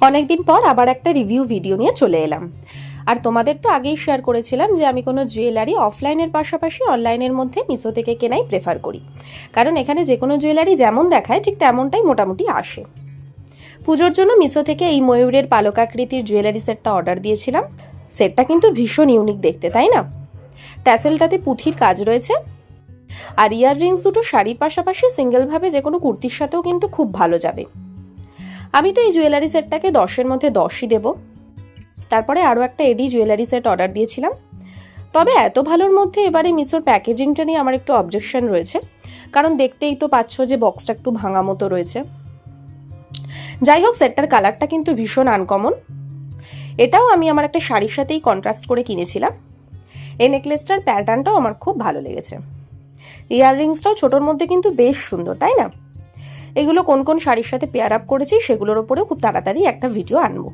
অনেকদিন পর আবার একটা রিভিউ ভিডিও নিয়ে চলে এলাম। আর তোমাদের তো আগেই শেয়ার করেছিলাম যে আমি কোনো জুয়েলারি অফলাইনের পাশাপাশি অনলাইনের মধ্যে মিশো থেকে কেনাই প্রেফার করি, কারণ এখানে যে কোনো জুয়েলারি যেমন দেখায় ঠিক তেমনটাই মোটামুটি আসে। পুজোর জন্য মিশো থেকে এই ময়ূরের পালকাকৃতির জুয়েলারি সেটটা অর্ডার দিয়েছিলাম। সেটটা কিন্তু ভীষণ ইউনিক দেখতে, তাই না? ট্যাসেলটাতে পুঁথির কাজ রয়েছে, আর ইয়াররিংস দুটো শাড়ির পাশাপাশি সিঙ্গেলভাবে যে কোনো কুর্তির সাথেও কিন্তু খুব ভালো যাবে। আমি তো এই জুয়েলারি সেটটাকে 10-এর মধ্যে 10ই দেবো। তারপরে আরও একটা এডি জুয়েলারি সেট অর্ডার দিয়েছিলাম। তবে এত ভালোর মধ্যে এবারে মিশোর প্যাকেজিংটা নিয়ে আমার একটু অবজেকশন রয়েছে, কারণ দেখতেই তো পাচ্ছ যে বক্সটা একটু ভাঙা মতো রয়েছে। যাই হোক, সেটটার কালারটা কিন্তু ভীষণ আনকমন। এটাও আমি আমার একটা শাড়ির সাথেই কন্ট্রাস্ট করে কিনেছিলাম। এই নেকলেসটার প্যাটার্নটাও আমার খুব ভালো লেগেছে। ইয়াররিংসটাও ছোটোর মধ্যে কিন্তু বেশ সুন্দর, তাই না? এগুলো কোন কোন শাড়ির সাথে পেয়ার আপ করেছি সেগুলোর ওপরেও খুব তাড়াতাড়ি একটা ভিডিও আনবো।